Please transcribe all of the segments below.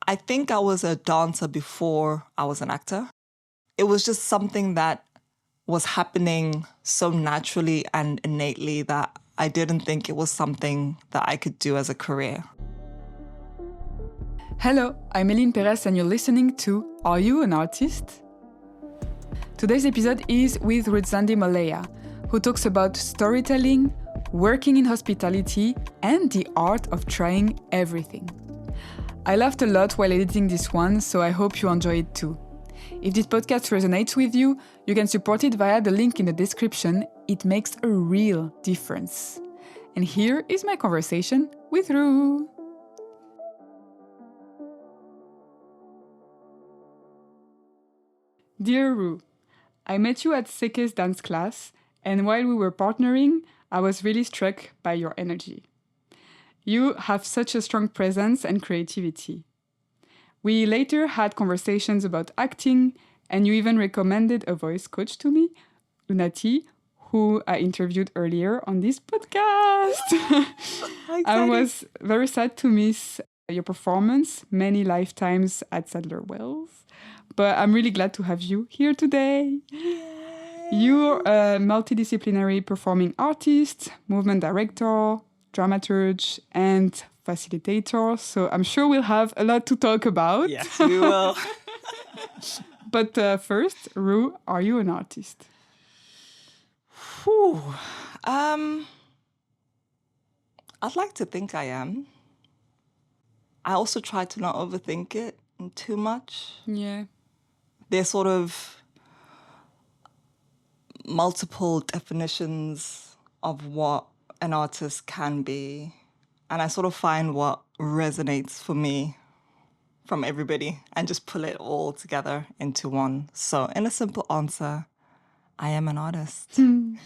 I think I was a dancer before I was an actor. It was just something that was happening so naturally and innately that I didn't think it was something that I could do as a career. Hello, I'm Eline Perez and you're listening to Are You an Artist? Today's episode is with Rudzani Moleya, who talks about storytelling, working in hospitality, and the art of trying everything. I laughed a lot while editing this one, so I hope you enjoy it too. If this podcast resonates with you, you can support it via the link in the description. It makes a real difference. And here is my conversation with Ru. Dear Ru, I met you at Seke's dance class, and while we were partnering, I was really struck by your energy. You have such a strong presence and creativity. We later had conversations about acting, and you even recommended a voice coach to me, Unati, who I interviewed earlier on this podcast. I was very sad to miss your performance many lifetimes at Sadler Wells, but I'm really glad to have you here today. Yay. You're a multidisciplinary performing artist, movement director, dramaturge, and facilitator, so I'm sure we'll have a lot to talk about. Yes, we will. But first, Ru, are you an artist? Whew. I'd like to think I am. I also try to not overthink it too much. Yeah. There's sort of multiple definitions of what an artist can be. And I sort of find what resonates for me from everybody and just pull it all together into one. So in a simple answer, I am an artist. I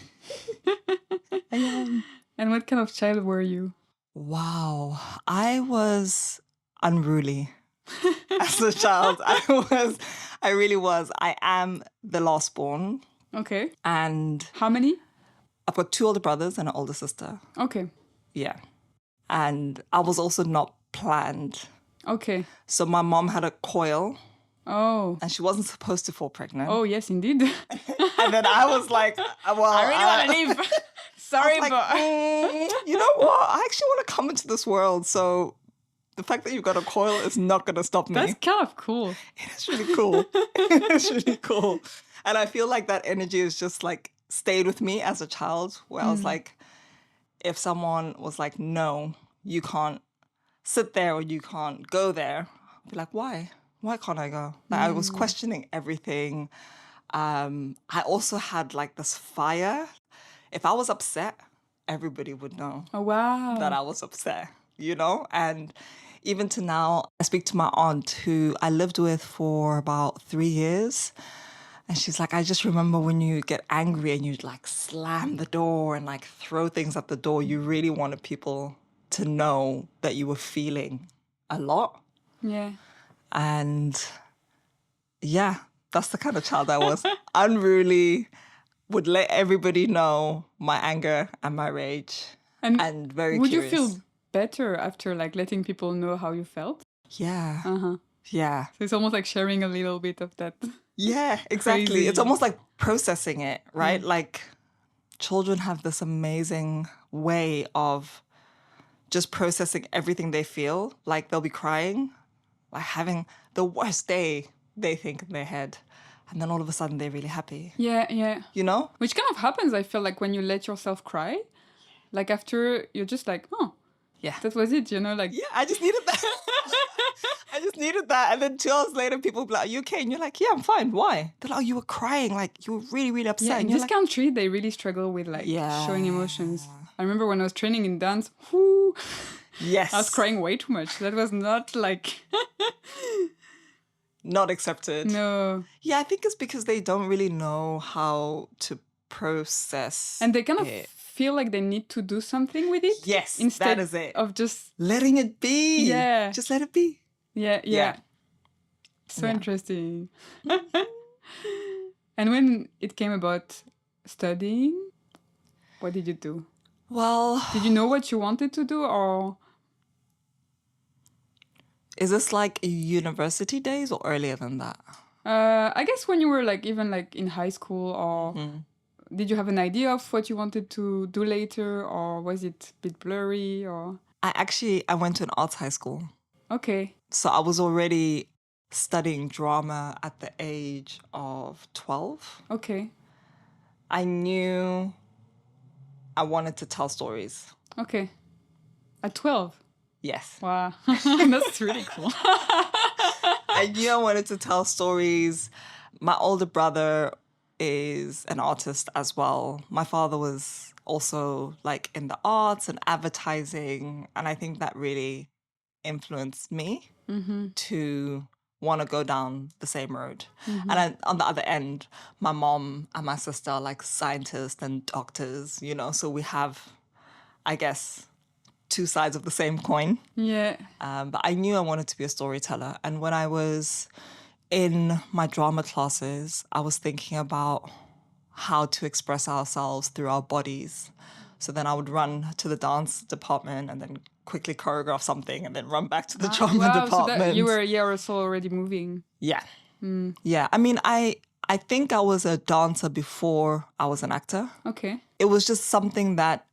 am. And what kind of child were you? Wow. I was unruly as a child. I really was. I am the last born. Okay. And how many? I've got 2 older brothers and an older sister. Okay. Yeah. And I was also not planned. Okay. So my mom had a coil. Oh. And she wasn't supposed to fall pregnant. Oh, yes, indeed. And then I was like, well, I really want to leave. Sorry, like, but... you know what? I actually want to come into this world. So the fact that you've got a coil is not going to stop me. That's kind of cool. It is really cool. It's really cool. And I feel like that energy is just like stayed with me as a child, where I was like, if someone was like, no, you can't sit there or you can't go there, I'd be like, why? Why can't I go? Like, I was questioning everything. I also had like this fire. If I was upset, everybody would know that I was upset, you know? And even to now, I speak to my aunt who I lived with for about 3 years. And she's like, I just remember when you get angry and you'd like slam the door and like throw things at the door, you really wanted people to know that you were feeling a lot. Yeah. And yeah, that's the kind of child I was. Unruly, would let everybody know my anger and my rage. And very would curious. You feel better after like letting people know how you felt? Yeah. Uh-huh. Yeah. So it's almost like sharing a little bit of that. Yeah, exactly. Crazy. It's almost like processing it, right? Like children have this amazing way of just processing everything they feel. Like they'll be crying, like having the worst day they think in their head. And then all of a sudden they're really happy. Yeah, yeah. You know? Which kind of happens, I feel like, when you let yourself cry. Like after, you're just like, oh, yeah, that was it, you know? Like, yeah, I just needed that. I just needed that. And then 2 hours later, people will be like, are you okay? And you're like, yeah, I'm fine. Why? They're like, oh, you were crying. Like, you were really, really upset. yeah, in and you're this country, they really struggle with like Yeah. showing emotions. I remember when I was training in dance, whoo, Yes. I was crying way too much. That was not like... Not accepted. No. Yeah, I think it's because they don't really know how to process And they kind of it. feel like they need to do something with it. Yes, instead that is it. of just... Letting it be. Yeah. Just let it be. Yeah, yeah. So interesting. And when it came about studying, what did you do? Well... Did you know what you wanted to do, or...? Is this like university days or earlier than that? I guess when you were like even like in high school, or did you have an idea of what you wanted to do later, or was it a bit blurry, or? I went to an arts high school. Okay. So I was already studying drama at the age of 12. Okay. I knew I wanted to tell stories. Okay. At 12? Yes. Wow. That's really cool. I knew I wanted to tell stories. My older brother is an artist as well. My father was also like in the arts and advertising. And I think that really influenced me to want to go down the same road. And on the other end, my mom and my sister are like scientists and doctors, you know, so we have, I guess, two sides of the same coin. Yeah. But I knew I wanted to be a storyteller. And when I was in my drama classes, I was thinking about how to express ourselves through our bodies. So then I would run to the dance department and then quickly choreograph something and then run back to the drama department. So that you were a year or so already moving. Yeah. Yeah. I mean, I think I was a dancer before I was an actor. Okay. It was just something that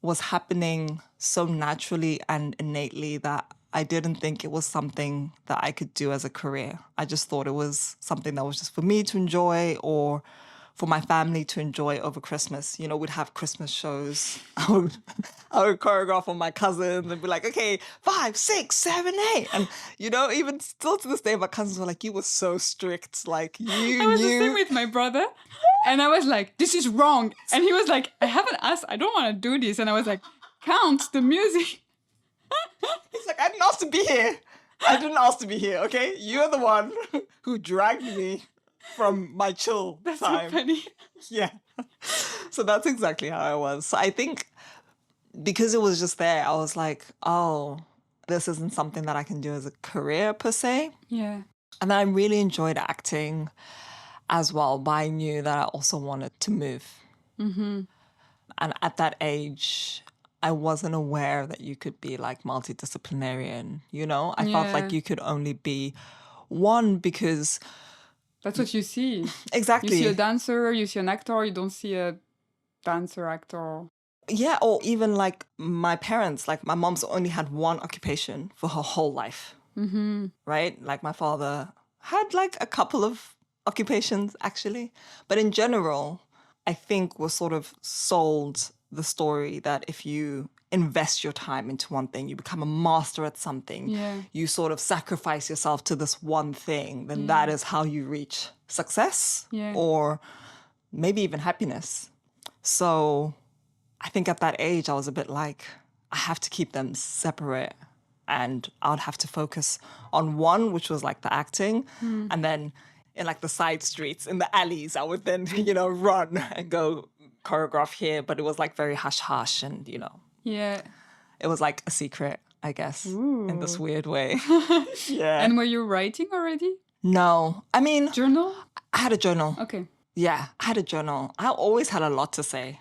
was happening so naturally and innately that I didn't think it was something that I could do as a career. I just thought it was something that was just for me to enjoy or for my family to enjoy over Christmas. You know, we'd have Christmas shows. I would choreograph on my cousins and be like, okay, 5, 6, 7, 8. And, you know, even still to this day, my cousins were like, you were so strict. Like, you I was knew. the same with my brother. And I was like, this is wrong. And he was like, I haven't asked. I don't want to do this. And I was like, count the music. He's like, I didn't ask to be here. I didn't ask to be here, okay? You're the one who dragged me from my chill That's time. so funny. Yeah. So that's exactly how I was. So I think because it was just there, I was like, oh, this isn't something that I can do as a career per se. Yeah. And then I really enjoyed acting as well, but I knew that I also wanted to move. And at that age, I wasn't aware that you could be like multidisciplinarian, you know? I felt like you could only be one because... That's what you see. Exactly. You see a dancer, you see an actor, you don't see a dancer, actor. Yeah, or even like my parents, like my mom's only had one occupation for her whole life, right? Like my father had like a couple of occupations actually. But in general, I think we're sort of sold the story that if you invest your time into one thing, you become a master at something, you sort of sacrifice yourself to this one thing, then that is how you reach success or maybe even happiness. So I think at that age, I was a bit like, I have to keep them separate and I'd have to focus on one, which was like the acting. And then in like the side streets, in the alleys, I would then, you know, run and go choreograph here. But it was like very hush-hush and, you know. Yeah. It was like a secret, I guess, in this weird way. Yeah. And were you writing already? No. I mean... Journal? I had a journal. Okay. Yeah, I had a journal. I always had a lot to say.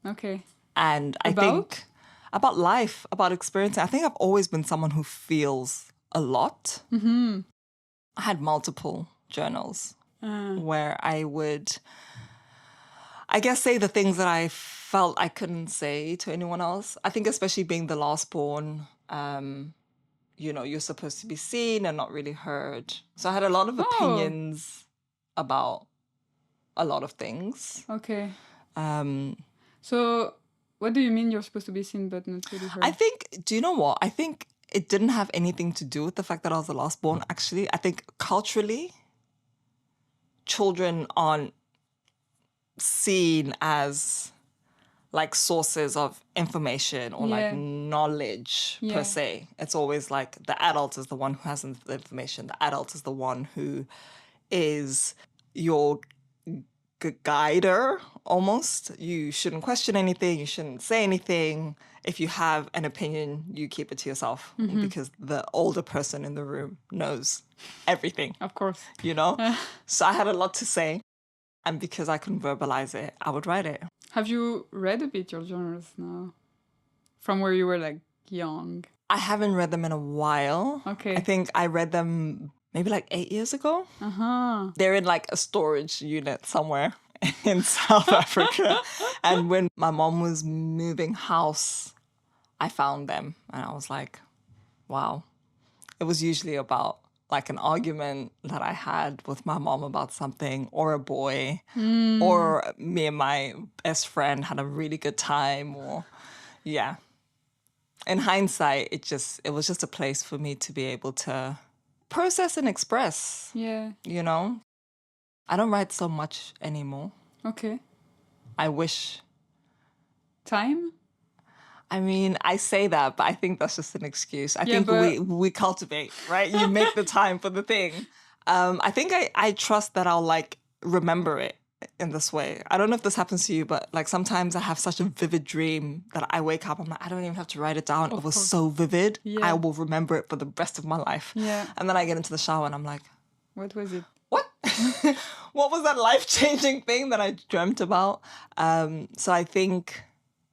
Okay. And I think about life, about experience. I think I've always been someone who feels a lot. I had multiple journals where I would, I guess, say the things that I felt I couldn't say to anyone else. I think especially being the last born, you know, you're supposed to be seen and not really heard. So I had a lot of opinions about a lot of things. Okay. So what do you mean you're supposed to be seen but not really heard? I think, do you know what? I think it didn't have anything to do with the fact that I was the last born, actually. I think culturally, children aren't seen as like sources of information or like knowledge per se. It's always like the adult is the one who has the information. The adult is the one who is your guider almost. You shouldn't question anything. You shouldn't say anything. If you have an opinion, you keep it to yourself because the older person in the room knows everything. Of course. You know? So I had a lot to say. And because I couldn't verbalize it, I would write it. Have you read a bit your journals now? From where you were like young? I haven't read them in a while. Okay. I think I read them maybe like 8 years ago. They're in like a storage unit somewhere in South Africa. And when my mom was moving house, I found them. And I was like, wow. It was usually about like an argument that I had with my mom about something, or a boy, or me and my best friend had a really good time, or yeah. In hindsight, it was just a place for me to be able to process and express. Yeah. You know? I don't write so much anymore. Okay. I wish. Time? I mean, I say that, but I think that's just an excuse. I Yeah, think but- we cultivate, right? You make the time for the thing. I think I trust that I'll like remember it in this way. I don't know if this happens to you, but like sometimes I have such a vivid dream that I wake up, I'm like, I don't even have to write it down. It was so vivid. Yeah. I will remember it for the rest of my life. Yeah. And then I get into the shower and I'm like, What was it? what? What was that life-changing thing that I dreamt about? So I think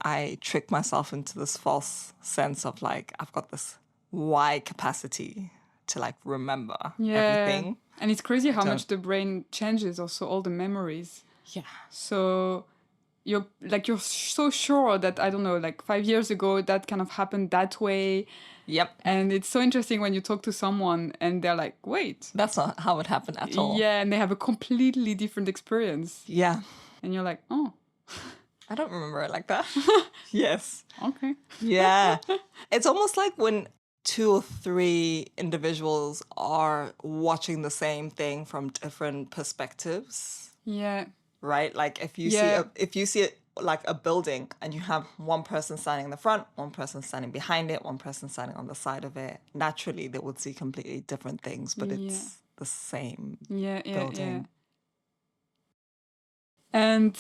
I tricked myself into this false sense of like, I've got this wide capacity to like remember everything. And it's crazy how much the brain changes also, all the memories. Yeah. So you're so sure that, I don't know, like 5 years ago, that kind of happened that way. Yep. And it's so interesting when you talk to someone and they're like, wait. That's not how it happened at all. Yeah, and they have a completely different experience. Yeah. And you're like, oh. I don't remember it like that. Yes. Okay. Yeah. It's almost like when 2 or 3 individuals are watching the same thing from different perspectives. Yeah. Right? Like if you see it like a building and you have one person standing in the front, one person standing behind it, one person standing on the side of it, naturally they would see completely different things, but it's the same building. And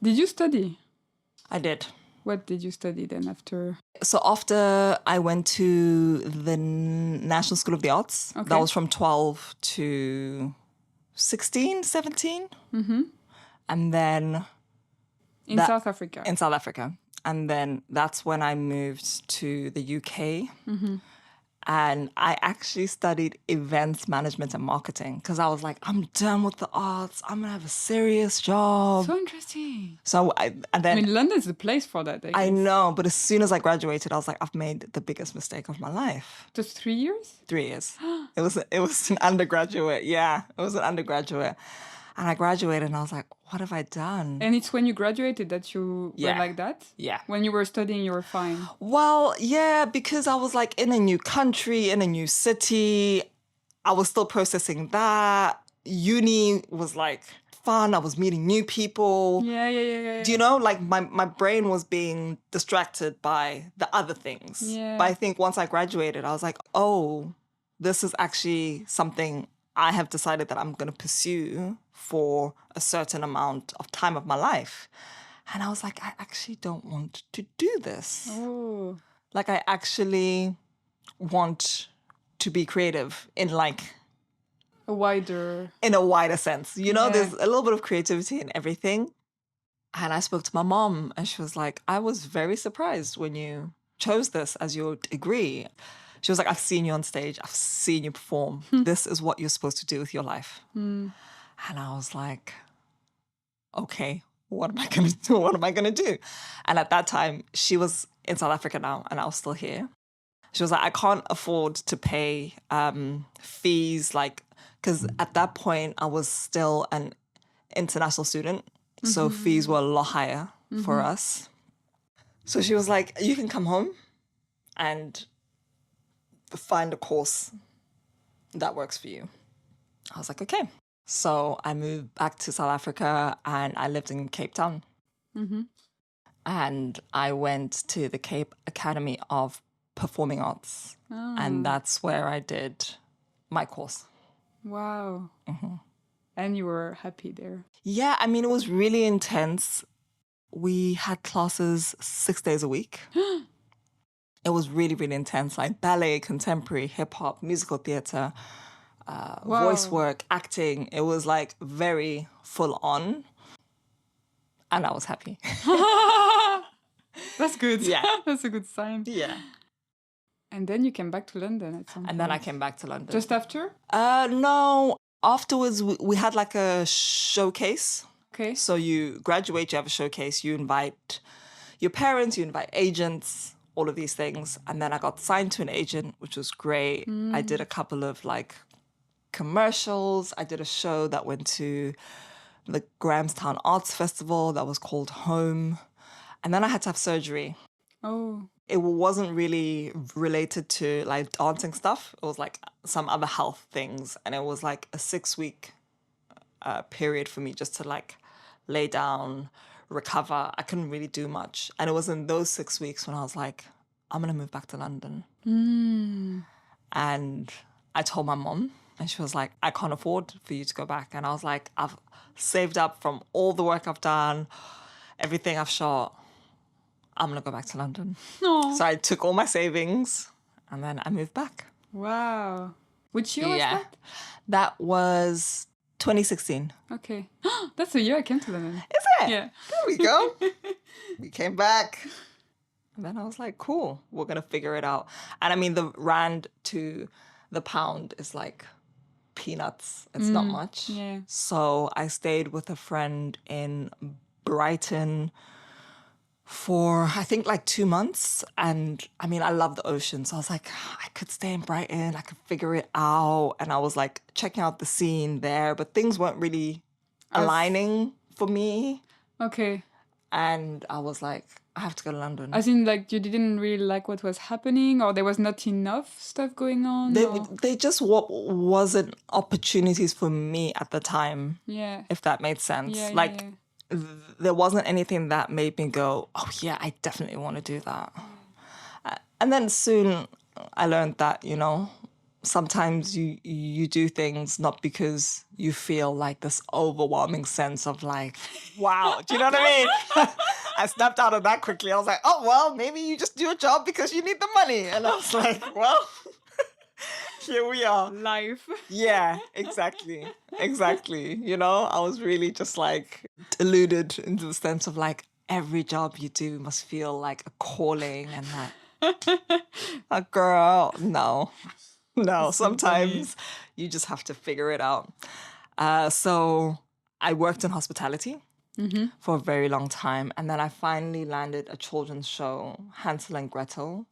did you study? I did. What did you study then after? So after I went to the National School of the Arts, that was from 12 to 16, 17. Mm-hmm. And then... In South Africa? In South Africa. And then that's when I moved to the UK. Mm-hmm. And I actually studied events management and marketing because I was like, I'm done with the arts. I'm going to have a serious job. So interesting. So I mean, London's the place for that. I know. But as soon as I graduated, I was like, I've made the biggest mistake of my life. Just 3 years? 3 years. It was an undergraduate. Yeah, it was an undergraduate. And I graduated and I was like, what have I done? And it's when you graduated that you were like that? Yeah. When you were studying, you were fine? Well, yeah, because I was like in a new country, in a new city. I was still processing that. Uni was like fun. I was meeting new people. Yeah. Do you know? Like my brain was being distracted by the other things. Yeah. But I think once I graduated, I was like, oh, this is actually something I have decided that I'm going to pursue for a certain amount of time of my life. And I was like, I actually don't want to do this. Oh. Like, I actually want to be creative in like... In a wider sense. You know, there's a little bit of creativity in everything. And I spoke to my mom and she was like, I was very surprised when you chose this as your degree. She was like, I've seen you on stage. I've seen you perform. This is what you're supposed to do with your life. And I was like, okay, what am I going to do? What am I going to do? And at that time, she was in South Africa now and I was still here. She was like, I can't afford to pay fees, like, because at that point, I was still an international student. So fees were a lot higher for us. So she was like, you can come home and find a course that works for you. I was like, okay. So I moved back to South Africa and I lived in Cape Town. And I went to the Cape Academy of Performing Arts. And that's where I did my course. Wow. And you were happy there? Yeah, I mean, it was really intense. We had classes 6 days a week. It was really, really intense, like ballet, contemporary, hip-hop, musical theatre, voice work, acting. It was like very full on. And I was happy. That's good. Yeah. That's a good sign. Yeah. And then you came back to London at some point. And then I came back to London. Just after? No. Afterwards, we had like a showcase. Okay. So you graduate, you have a showcase, you invite your parents, you invite agents, all of these things. And then I got signed to an agent, which was great. I did a couple of like commercials. I did a show that went to the Grahamstown Arts Festival that was called Home. And then I had to have surgery. Oh. It wasn't really related to like dancing stuff. It was like some other health things. And it was like a 6-week period for me just to like lay down, recover. I couldn't really do much. And it was in those 6 weeks when I was like, I'm going to move back to London. And I told my mom, and she was like, I can't afford for you to go back. And I was like, I've saved up from all the work I've done, everything I've shot. I'm going to go back to London. Aww. So I took all my savings and then I moved back. Wow. Which year was that? That was 2016. Okay. That's the year I came to London. Is it? Yeah. There we go. We came back. And then I was like, cool, we're going to figure it out. And I mean, the rand to the pound is like peanuts. It's not much. Yeah. So I stayed with a friend in Brighton for, I think, like 2 months. And I mean, I love the ocean. So I was like, I could stay in Brighton. I could figure it out. And I was like checking out the scene there. But things weren't really aligning for me. Okay. And I was like, I have to go to London. As in, like, you didn't really like what was happening, or there was not enough stuff going on? They just wasn't opportunities for me at the time. Yeah. If that made sense. Yeah, like, yeah. There wasn't anything that made me go, oh yeah, I definitely want to do that. And then soon I learned that, you know, sometimes you do things not because you feel like this overwhelming sense of like, wow, do you know what I mean? I snapped out of that quickly. I was like, oh, well, maybe you just do a job because you need the money. And I was like, well, here we are. Life. Yeah, exactly. Exactly. You know, I was really just like deluded into the sense of like every job you do must feel like a calling and like, a girl, no. No, sometimes you just have to figure it out. So I worked in hospitality for a very long time. And then I finally landed a children's show, Hansel and Gretel,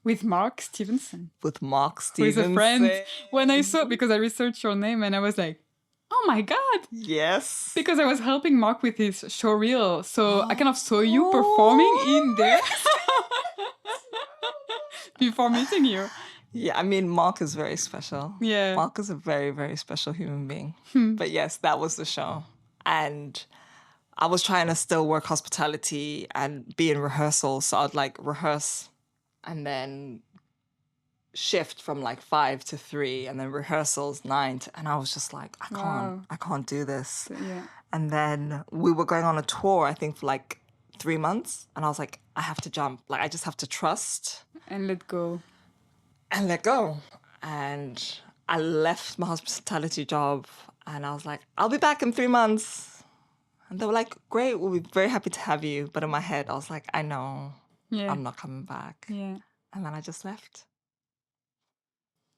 with Marc Stevenson. With Marc Who is Stevenson. a friend. When I saw, because I researched your name and I was like, oh my God. Yes. Because I was helping Marc with his show reel. So I kind of saw you performing in there before meeting you. Yeah, I mean, Marc is very special. Yeah. Marc is a very, very special human being. But yes, that was the show. And I was trying to still work hospitality and be in rehearsal. So I'd like rehearse and then shift from like 5 to 3 and then rehearsals 9 to, and I was just like, I can't do this. Yeah. And then we were going on a tour, I think for like 3 months. And I was like, I have to jump. Like, I just have to trust. And let go. And let go. And I left my hospitality job and I was like, I'll be back in 3 months. And they were like, great, we'll be very happy to have you. But in my head, I was like, I know, I'm not coming back. Yeah. And then I just left.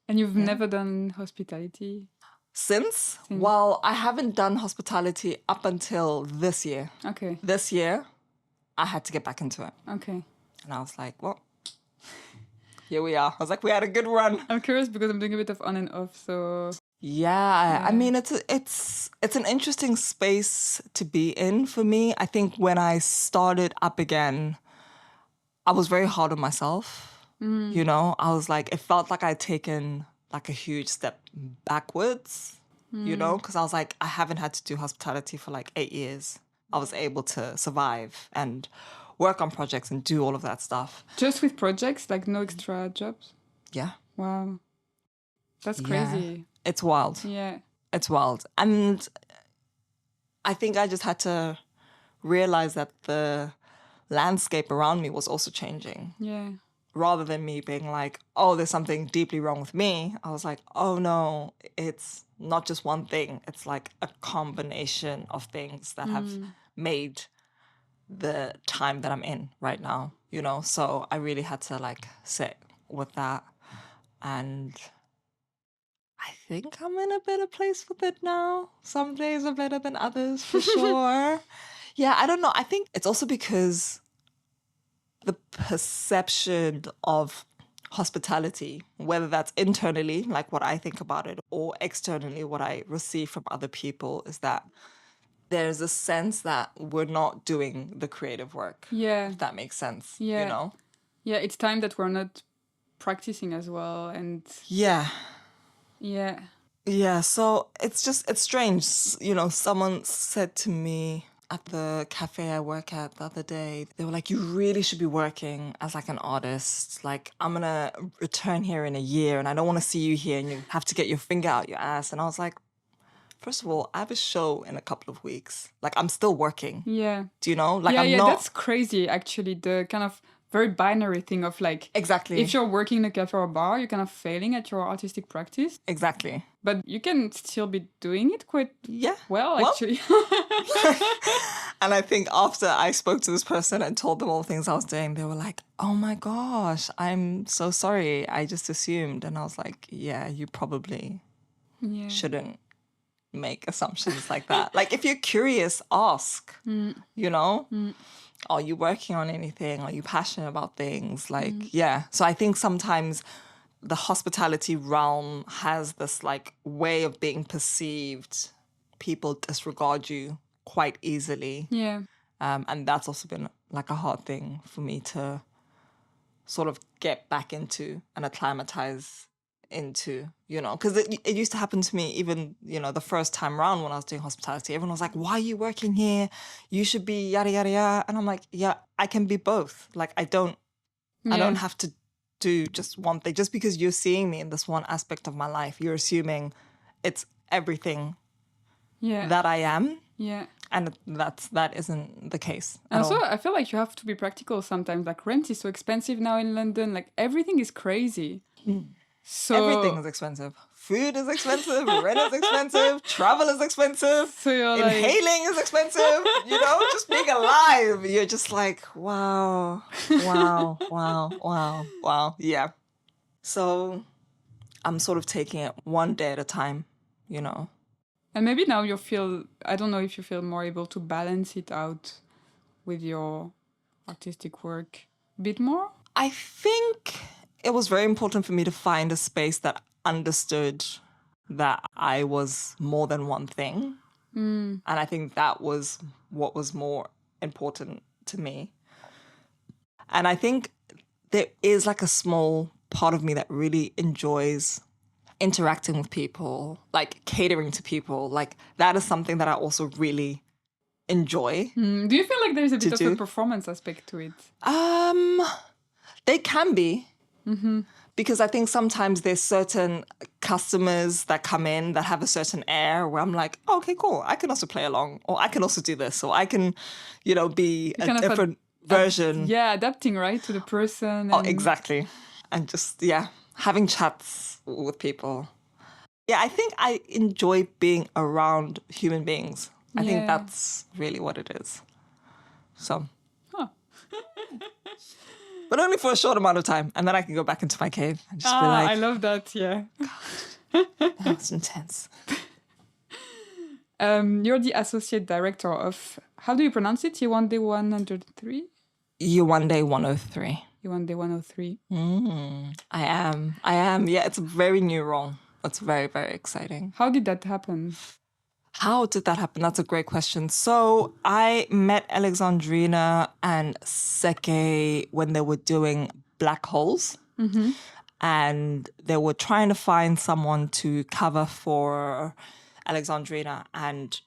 And you've never done hospitality? Since? Well, I haven't done hospitality up until this year. Okay. This year, I had to get back into it. Okay. And I was like, well, here we are. I was like, we had a good run. I'm curious because I'm doing a bit of on and off, so... Yeah, I mean, it's an interesting space to be in for me. I think when I started up again, I was very hard on myself. You know, I was like, it felt like I'd taken like a huge step backwards, you know, because I was like, I haven't had to do hospitality for like 8 years. I was able to survive and work on projects and do all of that stuff. Just with projects, like no extra jobs? Yeah. Wow. That's crazy. It's wild. Yeah. It's wild. And I think I just had to realize that the landscape around me was also changing. Yeah. Rather than me being like, oh, there's something deeply wrong with me, I was like, oh no, it's not just one thing. It's like a combination of things that have made the time that I'm in right now, you know? So I really had to like sit with that. And I think I'm in a better place with it now. Some days are better than others, for sure. Yeah, I don't know. I think it's also because the perception of hospitality, whether that's internally, like what I think about it, or externally, what I receive from other people, is that there's a sense that we're not doing the creative work. Yeah. If that makes sense, Yeah. you know? Yeah, it's time that we're not practicing as well. And Yeah. yeah. Yeah, so it's strange. You know, someone said to me at the cafe I work at the other day, they were like, you really should be working as like an artist. Like, I'm going to return here in a year and I don't want to see you here and you have to get your finger out your ass. And I was like, first of all, I have a show in a couple of weeks. Like, I'm still working. Yeah. Do you know? Like, yeah, I'm yeah, not... that's crazy, actually. The kind of very binary thing of like... Exactly. If you're working in a cafe or bar, you're kind of failing at your artistic practice. Exactly. But you can still be doing it quite well, actually. And I think after I spoke to this person and told them all the things I was doing, they were like, oh my gosh, I'm so sorry. I just assumed. And I was like, yeah, you probably shouldn't make assumptions like that. Like, if you're curious, ask, you know? Are you working on anything? Are you passionate about things? Like, yeah. So I think sometimes the hospitality realm has this like way of being perceived. People disregard you quite easily. Yeah. And that's also been like a hard thing for me to sort of get back into and acclimatize into, you know, because it used to happen to me even, you know, the first time round when I was doing hospitality. Everyone was like, why are you working here? You should be yada, yada, yada. And I'm like, yeah, I can be both. Like, I don't have to do just one thing. Just because you're seeing me in this one aspect of my life, you're assuming it's everything that I am. Yeah. And that isn't the case. And also, I feel like you have to be practical sometimes. Like, rent is so expensive now in London. Like, everything is crazy. So everything is expensive. Food is expensive. Rent is expensive. Travel is expensive. So you're like... Inhaling is expensive. You know, just being alive. You're just like, wow. Yeah. So I'm sort of taking it one day at a time, you know. And maybe now you feel, I don't know if you feel more able to balance it out with your artistic work a bit more? I think it was very important for me to find a space that understood that I was more than one thing. And I think that was what was more important to me. And I think there is like a small part of me that really enjoys interacting with people, like catering to people. Like, that is something that I also really enjoy. Do you feel like there's a bit of a performance aspect to it? They can be. Because I think sometimes there's certain customers that come in that have a certain air where I'm like, oh, okay, cool. I can also play along, or I can also do this, or I can, you know, be a different version. Adapting, right, to the person. Oh, exactly. And just, having chats with people. Yeah, I think I enjoy being around human beings. I think that's really what it is. So. But only for a short amount of time. And then I can go back into my cave and just be like... I love that, yeah. God, that's intense. You're the associate director of... How do you pronounce it? Yewande 103? Yewande 103. Yewande 103. I am. Yeah, it's a very new role. It's very, very exciting. How did that happen? How did that happen? That's a great question. So I met Alexandrina and Seke when they were doing Black Holes. And they were trying to find someone to cover for Alexandrina. And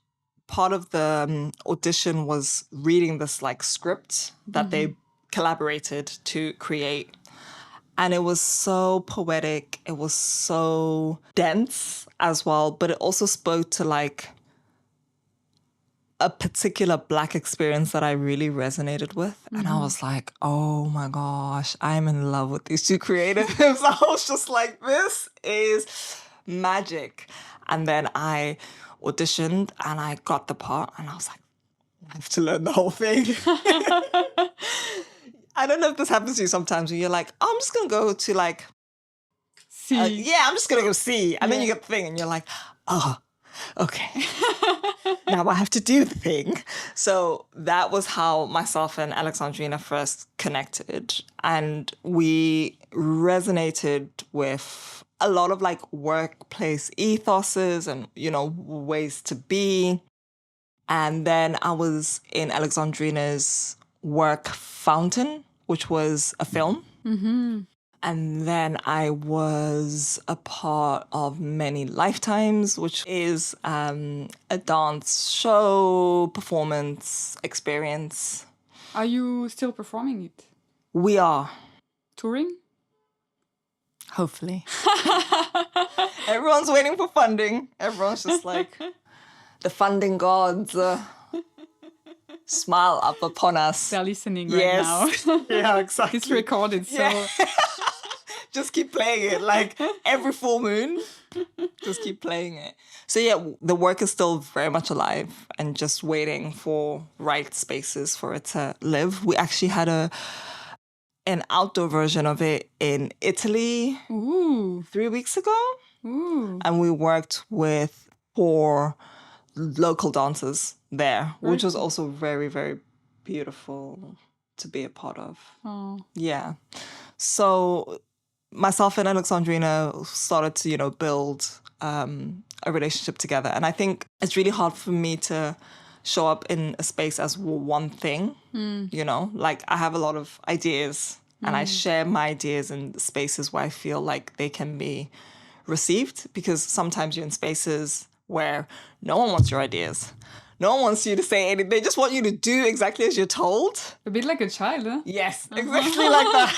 part of the audition was reading this like script that they collaborated to create. And it was so poetic. It was so dense as well. But it also spoke to like a particular Black experience that I really resonated with. And I was like, oh my gosh, I'm in love with these two creatives. I was just like, this is magic. And then I auditioned and I got the part and I was like, I have to learn the whole thing. I don't know if this happens to you sometimes when you're like, oh, I'm just going to go to like, See. I'm just going to go see. And then you get the thing and you're like, oh, okay. Now I have to do the thing. So that was how myself and Alexandrina first connected. And we resonated with a lot of like workplace ethoses and, ways to be. And then I was in Alexandrina's work Fountain, which was a film. Mm-hmm. And then I was a part of Many Lifetimes, which is a dance show, performance experience. Are you still performing it? We are. Touring? Hopefully. Everyone's waiting for funding. Everyone's just like, the funding gods smile up upon us. They're listening right now. Yeah, exactly. It's recorded, so... Just keep playing it, like every full moon. Just keep playing it. So yeah, the work is still very much alive and just waiting for right spaces for it to live. We actually had an outdoor version of it in Italy 3 weeks ago. Ooh. And we worked with 4 local dancers there, which was also very, very beautiful to be a part of. Oh. Yeah. So myself and Alexandrina started to, build a relationship together. And I think it's really hard for me to show up in a space as one thing, like I have a lot of ideas and I share my ideas in spaces where I feel like they can be received, because sometimes you're in spaces where no one wants your ideas. No one wants you to say anything. They just want you to do exactly as you're told. A bit like a child, huh? Yes, exactly like that.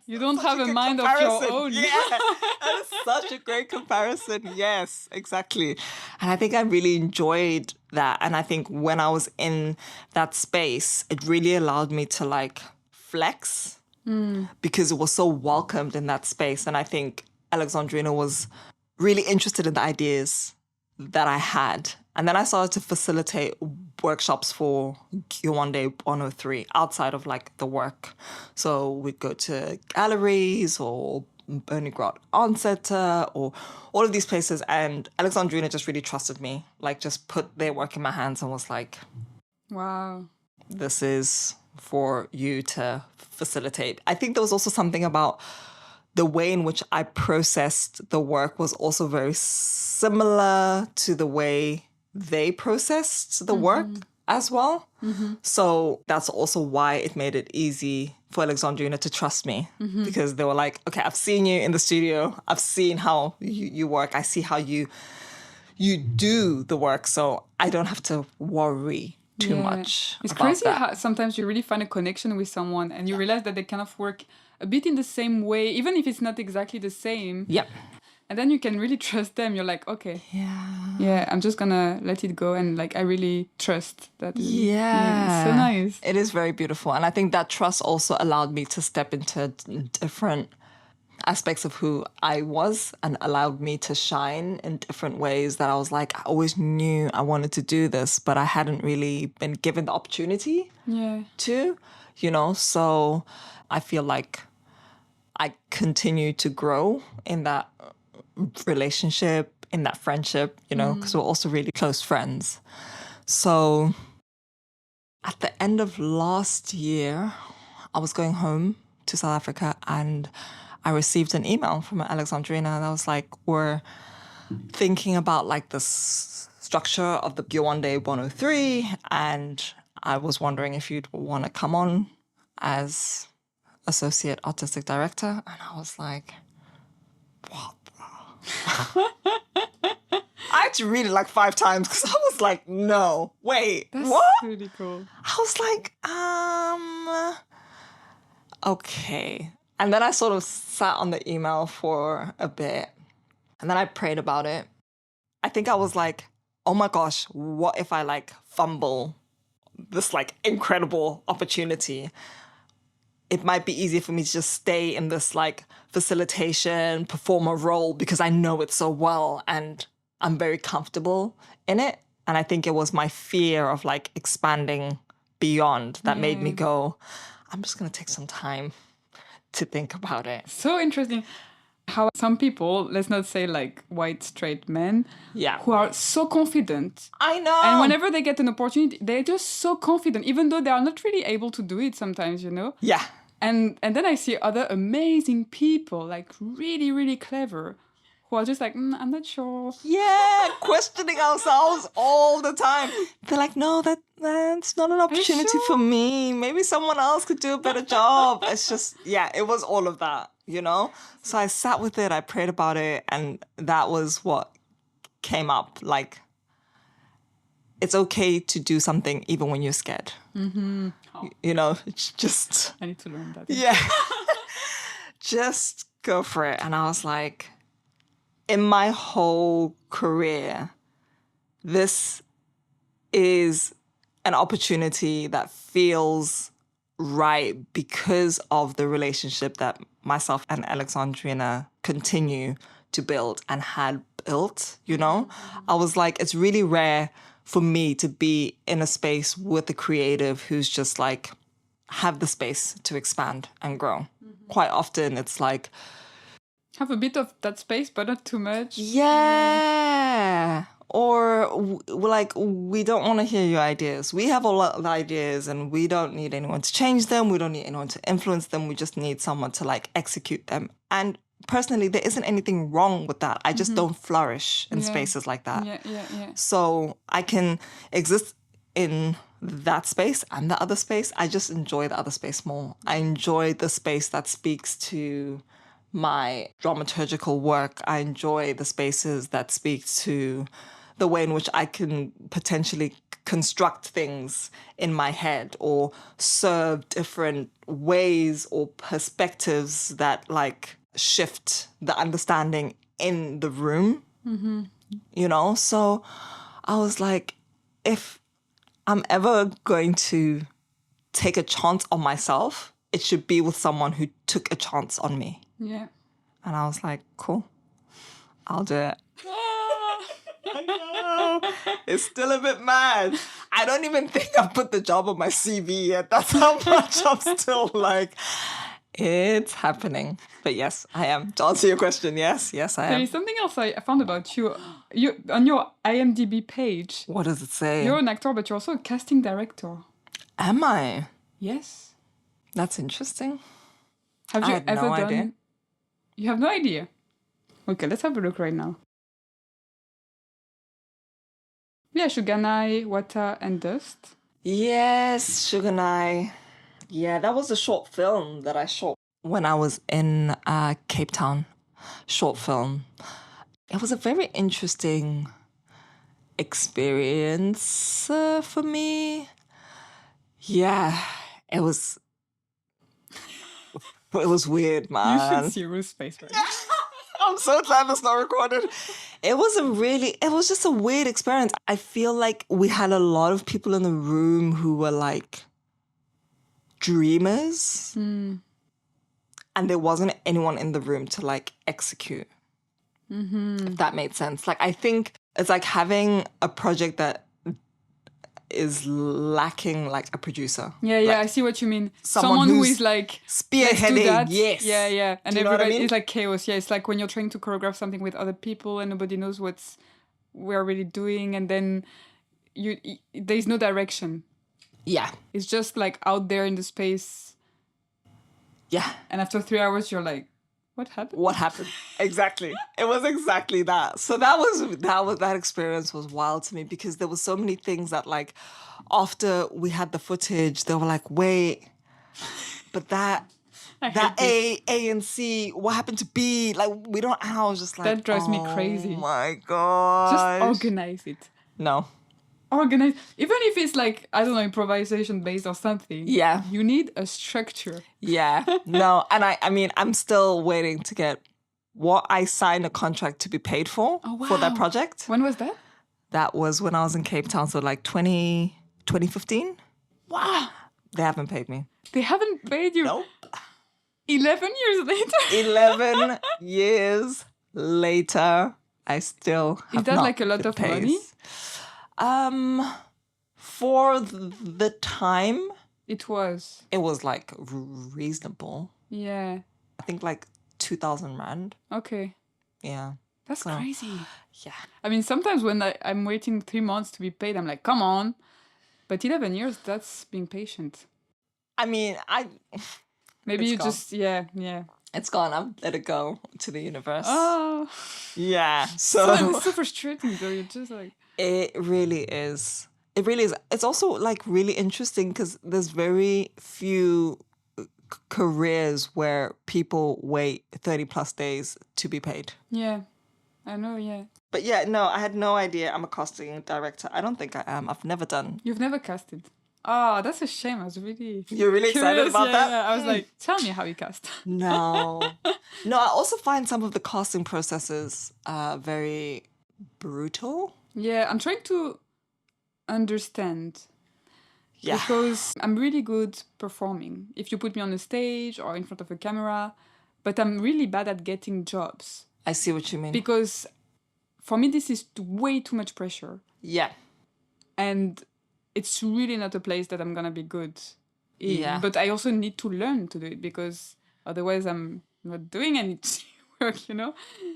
You don't have a mind of your own. Yeah, that is such a great comparison. Yes, exactly. And I think I really enjoyed that. And I think when I was in that space, it really allowed me to like flex because it was so welcomed in that space. And I think Alexandrina was really interested in the ideas that I had. And then I started to facilitate workshops for Yewande 103 outside of like the work. So we'd go to galleries or Bernie Grot Art Center or all of these places. And Alexandrina just really trusted me, like just put their work in my hands and was like, wow, this is for you to facilitate. I think there was also something about the way in which I processed the work was also very similar to the way they processed the work as well. So that's also why it made it easy for Alexandrina to trust me, because they were like, okay, I've seen you in the studio. I've seen how you work. I see how you do the work. So I don't have to worry too much. It's about crazy that. how sometimes you really find a connection with someone and you realize that they kind of work a bit in the same way, even if it's not exactly the same. Yep. And then you can really trust them. You're like, okay, Yeah, I'm just gonna let it go, and like I really trust that. Yeah. It's so nice. It is very beautiful. And I think that trust also allowed me to step into different aspects of who I was and allowed me to shine in different ways that I was like, I always knew I wanted to do this, but I hadn't really been given the opportunity to, so I feel like I continue to grow in that relationship, in that friendship, because we're also really close friends. So at the end of last year, I was going home to South Africa and I received an email from Alexandrina that was like, we're thinking about like this structure of the Yewande 103, and I was wondering if you'd want to come on as associate artistic director. And I was like, what? I had to read it like 5 times because I was like, no, wait, That's what? really cool. I was like, okay. And then I sort of sat on the email for a bit and then I prayed about it. I think I was like, oh my gosh, what if I like fumble this like incredible opportunity? It might be easier for me to just stay in this like facilitation performer role because I know it so well and I'm very comfortable in it. And I think it was my fear of like expanding beyond that made me go, I'm just going to take some time to think about it. So interesting how some people, let's not say like white straight men, Yeah. who are so confident. I know. And whenever they get an opportunity, they're just so confident, even though they are not really able to do it sometimes, you know? Yeah. And then I see other amazing people, like really, really clever, who are just like, I'm not sure. Yeah, questioning ourselves all the time. They're like, no, that's not an opportunity sure? for me. Maybe someone else could do a better job. It's just, yeah, it was all of that, you know? So I sat with it, I prayed about it, and that was what came up. Like, it's okay to do something even when you're scared. Mm-hmm. Oh, You know, it's just, I need to learn that. yeah, just go for it. And I was like, in my whole career, this is an opportunity that feels right because of the relationship that myself and Alexandrina continue to build and had built, you know? I was like, it's really rare for me to be in a space with a creative who's just like, have the space to expand and grow. Quite often it's like, Have a bit of that space, but not too much. yeah. Or we're like, we don't want to hear your ideas. We have a lot of ideas and we don't need anyone to change them. We don't need anyone to influence them. We just need someone to like execute them. And personally, there isn't anything wrong with that. I just don't flourish in spaces like that. Yeah. So I can exist in that space and the other space. I just enjoy the other space more. I enjoy the space that speaks to my dramaturgical work. I enjoy the spaces that speak to the way in which I can potentially construct things in my head or serve different ways or perspectives that like shift the understanding in the room, you know? So I was like, if I'm ever going to take a chance on myself, it should be with someone who took a chance on me. Yeah. And I was like, cool, I'll do it. I know. It's still a bit mad. I don't even think I've put the job on my CV yet. That's how much I'm still like, it's happening. But yes, I am. To answer your question, yes, I There am. is something else I found about you. You on your IMDb page, What does it say? you're an actor, but you're also a casting director. Am I? Yes. That's interesting. Have I you had ever no done? idea. You have no idea. Okay, let's have a look right now. Yeah, Shuganai, Water, and Dust. Yes, Sugar Nye. Yeah, that was a short film that I shot when I was in Cape Town. Short film. It was a very interesting experience for me. Yeah, it was weird, You man. should see Ruth's face right I'm so glad that's not recorded. It was just a weird experience. I feel like we had a lot of people in the room who were like dreamers. And there wasn't anyone in the room to like execute. If that made sense. Like, I think it's like having a project that is lacking like a producer. Yeah, Like, I see what you mean. someone Someone who who's is like, spearheading, let's do that. yes. Yeah. And Do you know what I everybody mean? is like chaos. Yeah, it's like when you're trying to choreograph something with other people and nobody knows what we're really doing, and then there's no direction. Yeah. It's just like out there in the space. Yeah. And after 3 hours, you're like, what happened? What happened? Exactly. It was exactly that. So that experience was wild to me because there were so many things that like after we had the footage, they were like, wait, but that A and C, what happened to B? Like we don't. And I was just like, That drives me crazy. Oh my god! Just organize it. No. Organize, even if it's like, I don't know, improvisation based or something. Yeah. You need a structure. Yeah. No. And I mean, I'm still waiting to get what I signed a contract to be paid for for that project. When was that? That was when I was in Cape Town, so like 2015. Wow. They haven't paid me. They haven't paid you. Nope. 11 years later. 11 years later, I still have Is that not like a lot been of paid. money? For the time, It was. It was like reasonable. Yeah. I think like 2,000 rand. Okay. Yeah. That's So, crazy. yeah. I mean, sometimes when I'm waiting 3 months to be paid, I'm like, come on. But 11 years, that's being patient. I mean, Maybe it's you gone. just, yeah. It's gone. I've let it go to the universe. Oh. Yeah. Sometimes So it's so frustrating though. You're just like... it really is. It really is. It's also like really interesting because there's very few careers where people wait 30 plus days to be paid. Yeah. I know, yeah. But yeah, no, I had no idea I'm a casting director. I don't think I am. I've never done. You've never casted. Oh, that's a shame. I was really You're really excited curious. about that? Yeah. I was like, tell me how you cast. No. No, I also find some of the casting processes very brutal. Yeah, I'm trying to understand. Yeah. Because I'm really good performing. If you put me on a stage or in front of a camera, but I'm really bad at getting jobs. I see what you mean. Because for me, this is way too much pressure. Yeah. And it's really not a place that I'm going to be good in. Yeah. But I also need to learn to do it because otherwise I'm not doing any work, you know?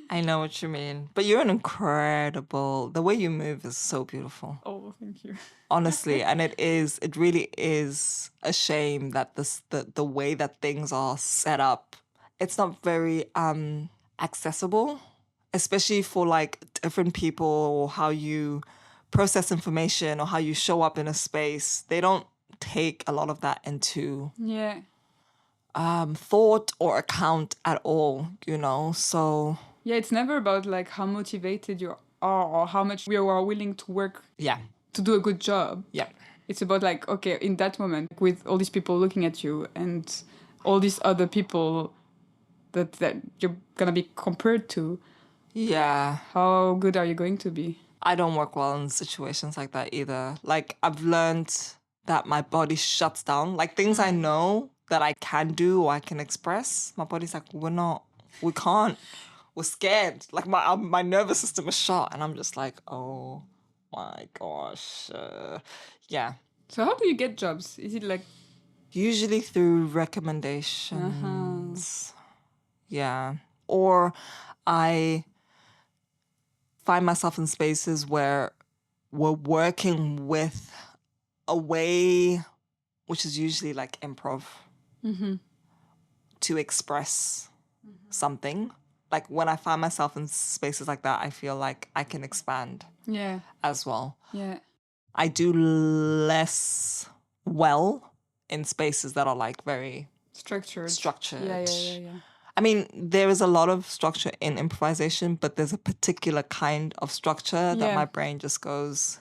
I know what you mean. But you're an incredible... The way you move is so beautiful. Oh, thank you. Honestly. And it really is a shame that the way that things are set up, it's not very accessible, especially for like different people, or how you process information or how you show up in a space. They don't take a lot of that into Yeah. thought or account at all, you know? So Yeah, it's never about like how motivated you are or how much you are willing to work yeah. to do a good job. Yeah. It's about like, okay, in that moment, with all these people looking at you and all these other people that you're gonna be compared to, Yeah. how good are you going to be? I don't work well in situations like that either. Like, I've learned that my body shuts down. Like, things I know that I can do or I can express, my body's like, we can't. We're scared. Like, my nervous system is shot. And I'm just like, oh my gosh. Yeah. So how do you get jobs? Is it like... Usually through recommendations. Yeah. Or I find myself in spaces where we're working with a way, which is usually like improv, to express something. Like when I find myself in spaces like that, I feel like I can expand Yeah. as well. Yeah. I do less well in spaces that are like very Structured. Yeah. I mean, there is a lot of structure in improvisation, but there's a particular kind of structure that my brain just goes,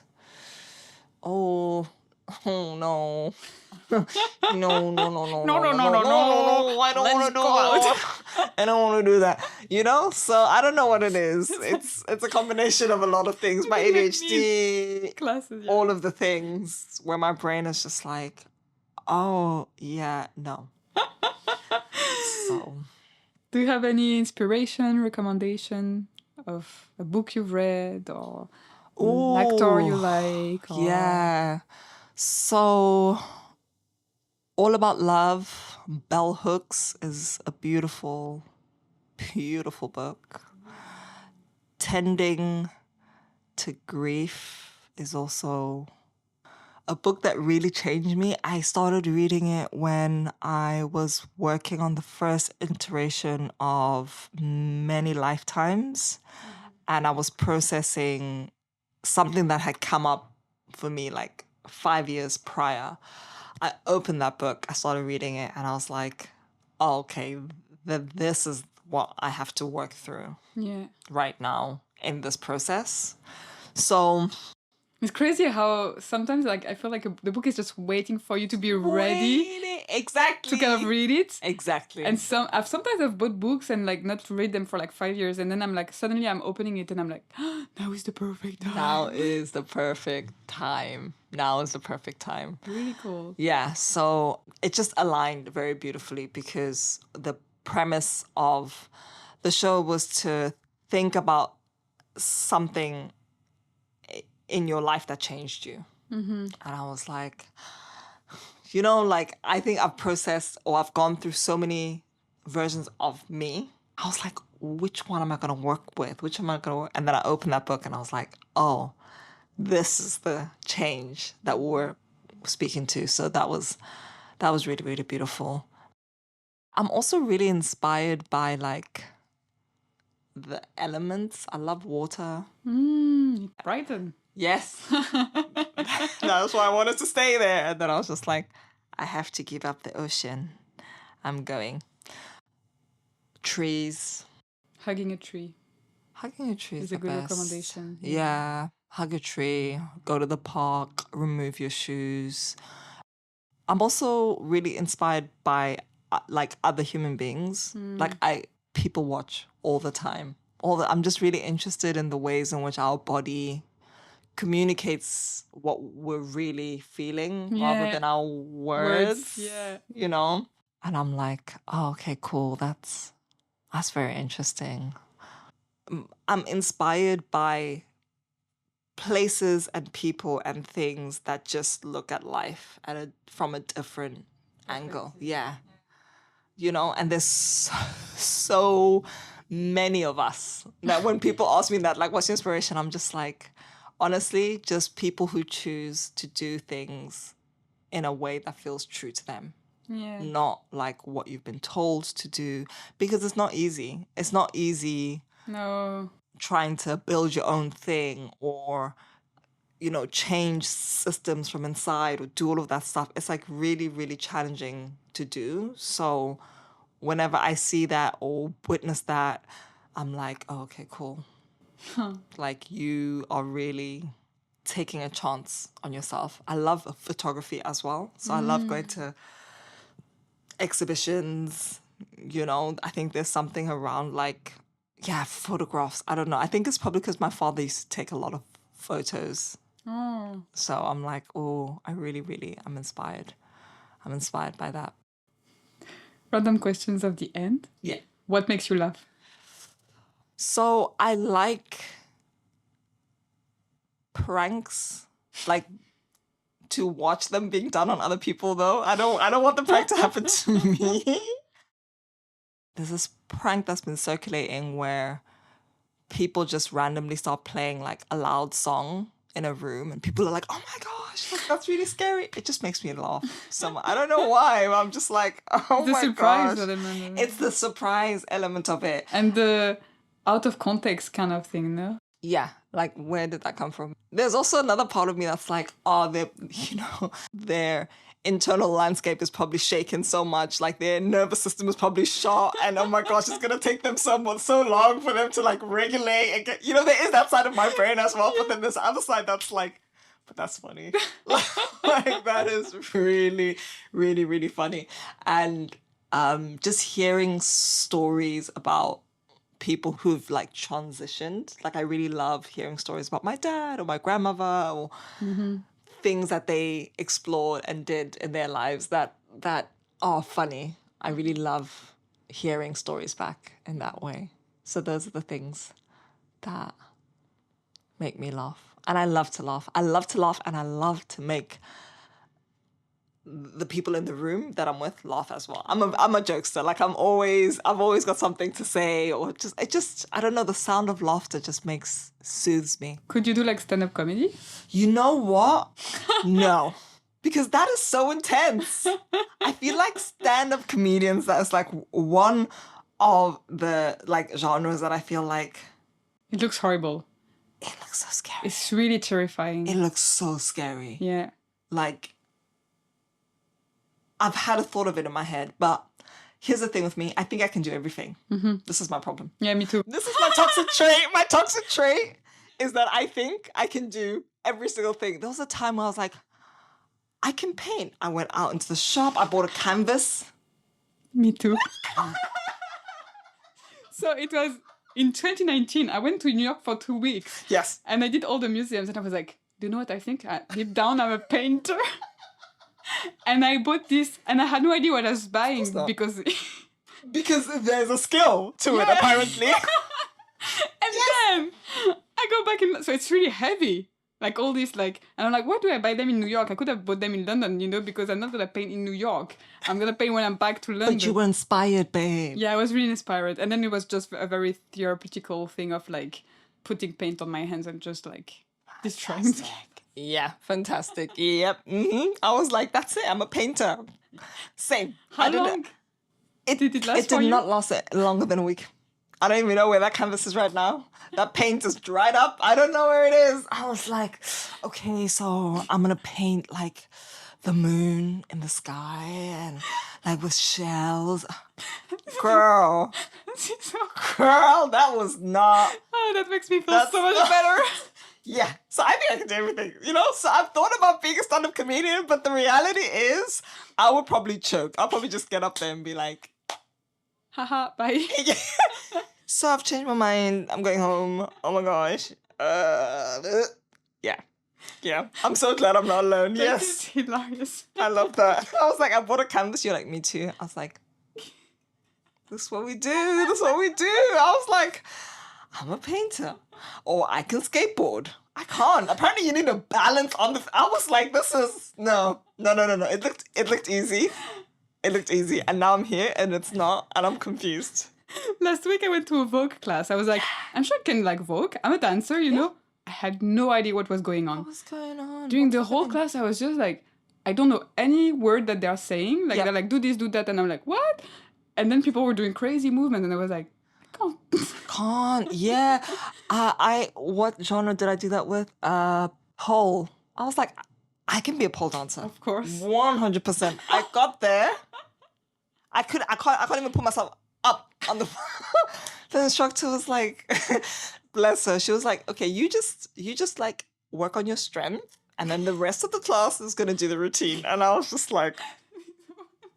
oh no. No. I don't want to do that. I don't want to do that. You know? So I don't know what it is. It's a combination of a lot of things. My ADHD, classes, all of the things where my brain is just like, oh, yeah, no. So... Do you have any inspiration, recommendation of a book you've read or an actor you like? Or... Yeah. So, All About Love, Bell Hooks is a beautiful, beautiful book. Tending to Grief is also a book that really changed me. I started reading it when I was working on the first iteration of Many Lifetimes. And I was processing something that had come up for me like 5 years prior. I opened that book, I started reading it, and I was like, oh, okay, this is what I have to work through right now in this process. So... It's crazy how sometimes like I feel like the book is just waiting for you to be ready exactly to kind of read it. Exactly. And sometimes I've bought books and like not read them for like 5 years, and then I'm like suddenly I'm opening it and I'm like, oh, now is the perfect time. Now is the perfect time. Now is the perfect time. Really cool. Yeah, so it just aligned very beautifully because the premise of the show was to think about something in your life that changed you. And I was like, You know, like, I think I've processed or I've gone through so many versions of me. I was like, which one am I going to work with? Which am I going to work? And then I opened that book and I was like, oh, this is the change that we're speaking to. So that was really, really beautiful. I'm also really inspired by like the elements. I love water. Brighton. Yes. That's why I wanted to stay there. And then I was just like, I have to give up the ocean. I'm going. Trees. Hugging a tree Hugging a tree is is a the good best. recommendation. Yeah. Hug a tree. Go to the park. Remove your shoes. I'm also really inspired by like other human beings. Like people watch all the time. I'm just really interested in the ways in which our body communicates what we're really feeling rather than our words. Yeah. You know? And I'm like, oh, okay, cool. That's very interesting. I'm inspired by places and people and things that just look at life from a different angle. Yeah. You know, and there's so many of us that when people ask me that, like, what's your inspiration? I'm just like, honestly, just people who choose to do things in a way that feels true to them. Yeah. Not like what you've been told to do, because it's not easy. It's not easy No. trying to build your own thing or, you know, change systems from inside or do all of that stuff. It's like really, really challenging to do. So whenever I see that or witness that, I'm like, oh, okay, cool. Like, you are really taking a chance on yourself. I love photography as well. So I love going to exhibitions. You know, I think there's something around like, yeah, photographs. I don't know. I think it's probably because my father used to take a lot of photos. Oh. So I'm like, oh, I really, really am inspired. I'm inspired by that. Random questions of the end. Yeah. What makes you laugh? So I like pranks, like to watch them being done on other people though. I don't want the prank to happen to me. There's this prank that's been circulating where people just randomly start playing like a loud song in a room and people are like, oh my gosh, like, that's really scary. It just makes me laugh so much. I don't know why, but I'm just like, oh The my surprise gosh. element. It's the surprise element of it. And the out of context kind of thing, no? Yeah, like where did that come from? There's also another part of me that's like, oh, their internal landscape is probably shaken so much, like their nervous system is probably shot, and oh my gosh, it's gonna take them so long for them to like regulate and get, you know, there is that side of my brain as well, but then there's the other side that's like, but that's funny. Like that is really, really, really funny. And just hearing stories about people who've like transitioned. Like I really love hearing stories about my dad or my grandmother or things that they explored and did in their lives that are funny. I really love hearing stories back in that way. So those are the things that make me laugh. And I love to laugh. I love to laugh and I love to make the people in the room that I'm with laugh as well. I'm a jokester. Like I've always got something to say, or I don't know, the sound of laughter just soothes me. Could you do like stand-up comedy? You know what? No. Because that is so intense. I feel like stand-up comedians, that is like one of the like genres that I feel like It looks horrible. it looks so scary. It's really terrifying. It looks so scary. Yeah. Like I've had a thought of it in my head, but here's the thing with me. I think I can do everything. This is my problem. Yeah, me too. This is my toxic trait. My toxic trait is that I think I can do every single thing. There was a time where I was like, I can paint. I went out into the shop. I bought a canvas. Me too. So it was in 2019. I went to New York for 2 weeks. Yes. And I did all the museums and I was like, do you know what I think? Deep down, I'm a painter. And I bought this, and I had no idea what I was buying because there's a skill to it, apparently. And then I go back so it's really heavy. Like all these, like, and I'm like, why do I buy them in New York? I could have bought them in London, because I'm not going to paint in New York. I'm going to paint when I'm back to London. But you were inspired, babe. Yeah, I was really inspired. And then it was just a very theoretical thing of like putting paint on my hands and just like destroying. Yeah, fantastic. Yep. I was like, that's it. I'm a painter. Same. How long did it last It did not last longer than a week. I don't even know where that canvas is right now. That paint is dried up. I don't know where it is. I was like, okay, so I'm going to paint like the moon in the sky and like with shells. Girl. Girl, that was not... Oh, that makes me feel so much better. Yeah, so I think I can do everything, So I've thought about being a stand-up comedian, but the reality is I would probably choke. I'll probably just get up there and be like... Haha, bye. So I've changed my mind. I'm going home. Oh my gosh. Yeah. I'm so glad I'm not alone. Yes. It's hilarious. I love that. I was like, I bought a canvas. You're like, me too. I was like, this is what we do. This is what we do. I was like, I'm a painter. Or I can skateboard. I can't. Apparently you need a balance on the... I was like, this is... No. It looked easy. It looked easy. And now I'm here and it's not. And I'm confused. Last week I went to a Vogue class. I was like, I'm sure I can like Vogue. I'm a dancer, know. I had no idea what was going on. What was going on? During the whole class, I was just like, I don't know any word that they're saying. Like, they're like, do this, do that. And I'm like, what? And then people were doing crazy movements. And I was like, can't. Yeah. What genre did I do that with? Pole. I was like, I can be a pole dancer. Of course. 100%. I got there. I can't even put myself up on the... The instructor was like, bless her. She was like, okay, you just like work on your strength and then the rest of the class is going to do the routine. And I was just like,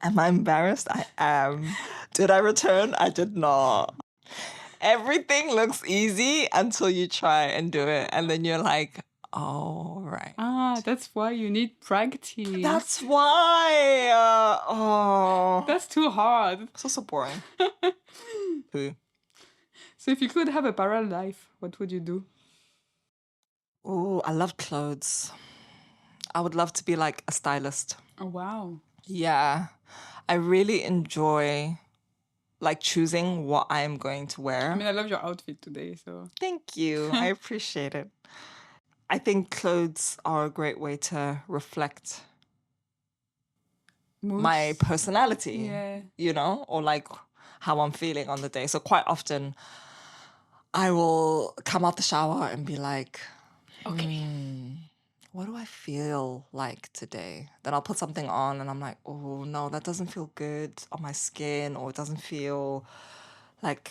am I embarrassed? I am. Did I return? I did not. Everything looks easy until you try and do it. And then you're like, oh, right. That's why you need practice. That's why. That's too hard. So boring. Who? So if you could have a parallel life, what would you do? Oh, I love clothes. I would love to be like a stylist. Oh, wow. Yeah. I really enjoy like choosing what I am going to wear. I mean, I love your outfit today, so... Thank you. I appreciate it. I think clothes are a great way to reflect Moods. My personality, or like how I'm feeling on the day. So quite often I will come out the shower and be like, okay, what do I feel like today? Then I'll put something on and I'm like, oh no, that doesn't feel good on my skin, or it doesn't feel like,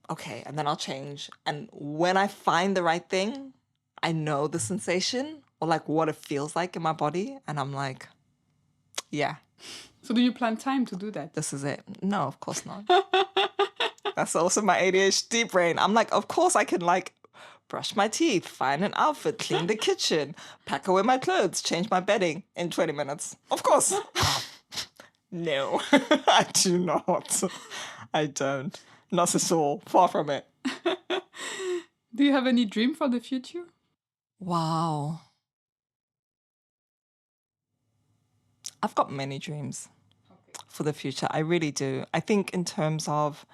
okay. And then I'll change. And when I find the right thing, I know the sensation or like what it feels like in my body. And I'm like, yeah. So do you plan time to do that? This is it. No, of course not. That's also my ADHD brain. I'm like, of course I can like brush my teeth, find an outfit, clean the kitchen, pack away my clothes, change my bedding in 20 minutes. Of course. No, I do not. I don't. Not at all. Far from it. Do you have any dream for the future? Wow. I've got many dreams for the future. I really do. I think in terms of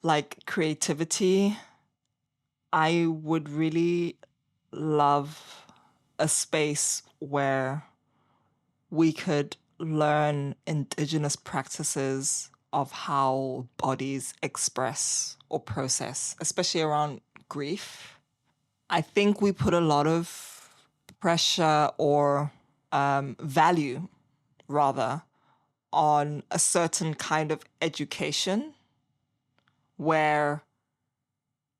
like creativity, I would really love a space where we could learn indigenous practices of how bodies express or process, especially around grief. I think we put a lot of pressure or value, rather, on a certain kind of education where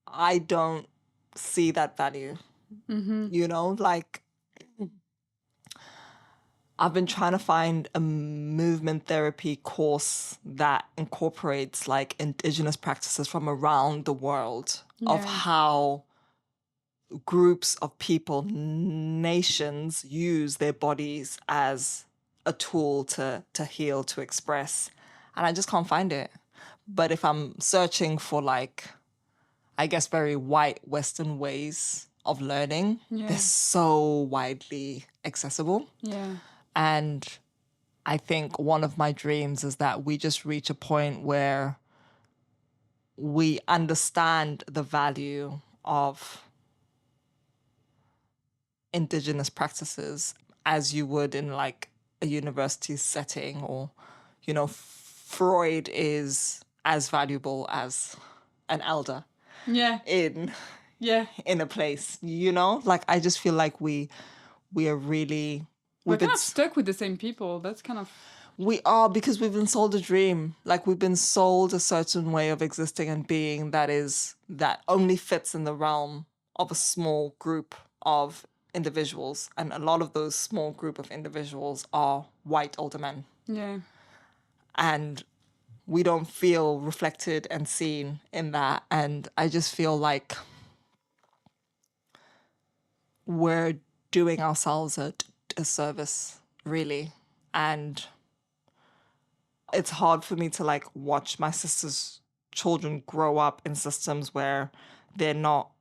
I don't see that value. Mm-hmm. Like I've been trying to find a movement therapy course that incorporates like indigenous practices from around the world of how groups of people, nations use their bodies as a tool to heal, to express. And I just can't find it. But if I'm searching for like, I guess, very white Western ways of learning, Yeah. they're so widely accessible. Yeah. And I think one of my dreams is that we just reach a point where we understand the value of indigenous practices as you would in like a university setting, or, you know, Freud is as valuable as an elder Yeah. in Yeah. a place, you know? Like, I just feel like we are really... We're kind of stuck with the same people. That's kind of... We are, because we've been sold a dream. Like, we've been sold a certain way of existing and being that only fits in the realm of a small group of individuals. And a lot of those small group of individuals are white older men. Yeah. And we don't feel reflected and seen in that. And I just feel like we're doing ourselves a disservice, really. And it's hard for me to like watch my sister's children grow up in systems where they're not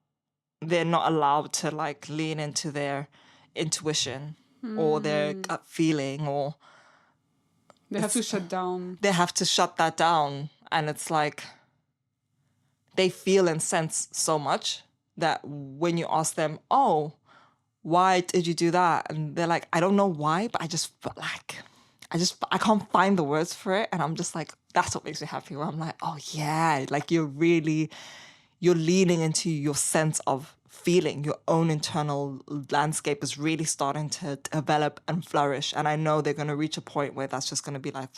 allowed to like lean into their intuition or their gut feeling, or They have to shut down. they have to shut that down. And it's like they feel and sense so much that when you ask them, oh, why did you do that? And they're like, I don't know why, but I just felt like, I can't find the words for it. And I'm just like, that's what makes me happy. Where I'm like, oh yeah, like you're leaning into your sense of feeling. Your own internal landscape is really starting to develop and flourish. And I know they're going to reach a point where that's just going to be like,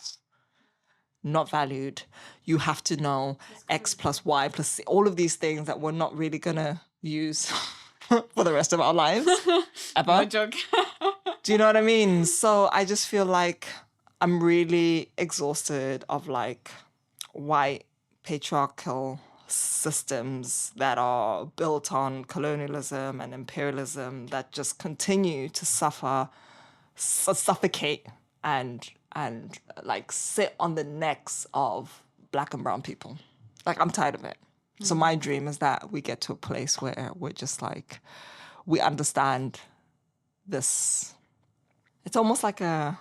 not valued. You have to know X plus Y plus C, all of these things that we're not really going to use for the rest of our lives. Ever. No joke. Do you know what I mean? So I just feel like I'm really exhausted of like white patriarchal systems that are built on colonialism and imperialism that just continue to suffocate and like sit on the necks of Black and brown people. Like, I'm tired of it. So my dream is that we get to a place where we're just like, we understand this. It's almost like a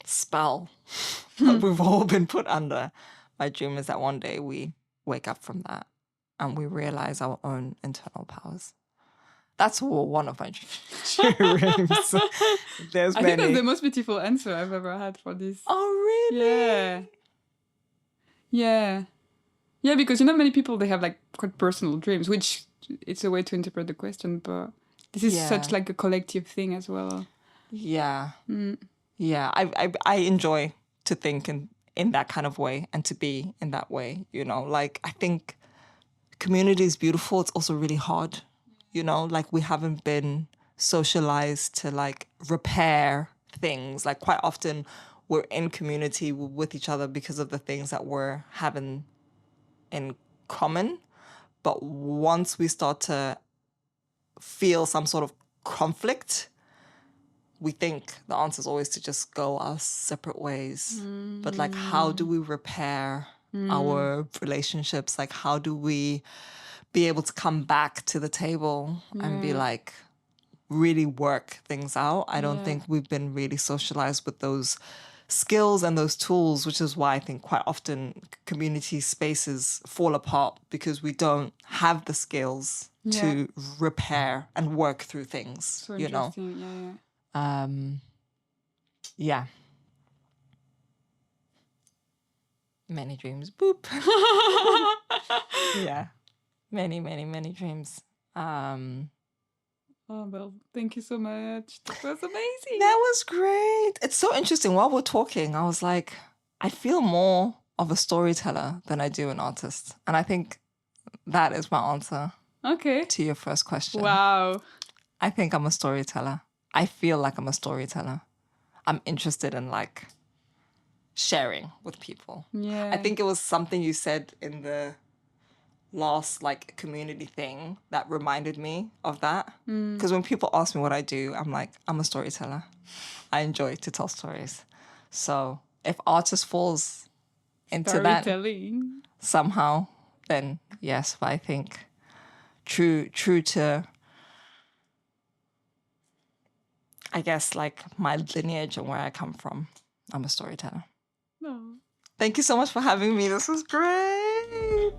spell that we've all been put under. My dream is that one day we wake up from that and we realize our own internal powers. That's one of my dreams. There's I many. think that's the most beautiful answer I've ever had for this. Oh, really? Yeah. Yeah. Yeah, because you know, many people, they have like quite personal dreams, which it's a way to interpret the question, but this is such like a collective thing as well. Yeah. Yeah. I enjoy to think in that kind of way and to be in that way, you know. Like, I think community is beautiful. It's also really hard, you know. Like, we haven't been socialized to like repair things. Like, quite often we're in community with each other because of the things that we're having in common. But once we start to feel some sort of conflict, we think the answer is always to just go our separate ways. But like, how do we repair our relationships? Like, how do we be able to come back to the table and be like, really work things out? I don't think we've been really socialized with those skills and those tools, which is why I think quite often community spaces fall apart, because we don't have the skills to repair and work through things, So you know? interesting. Yeah. Many dreams. Boop. Yeah. Many, many, many dreams. Oh, well, thank you so much. That was amazing. That was great. It's so interesting. While we're talking, I was like, I feel more of a storyteller than I do an artist. And I think that is my answer Okay. to your first question. Wow. I think I'm a storyteller. I feel like I'm a storyteller. I'm interested in like sharing with people. Yeah. I think it was something you said in the last like community thing that reminded me of that. Because when people ask me what I do, I'm like, I'm a storyteller. I enjoy to tell stories. So if artist falls into that Storytelling. somehow, then yes. But I think true to, I guess, like my lineage and where I come from. I'm a storyteller. No. Thank you so much for having me. This was great.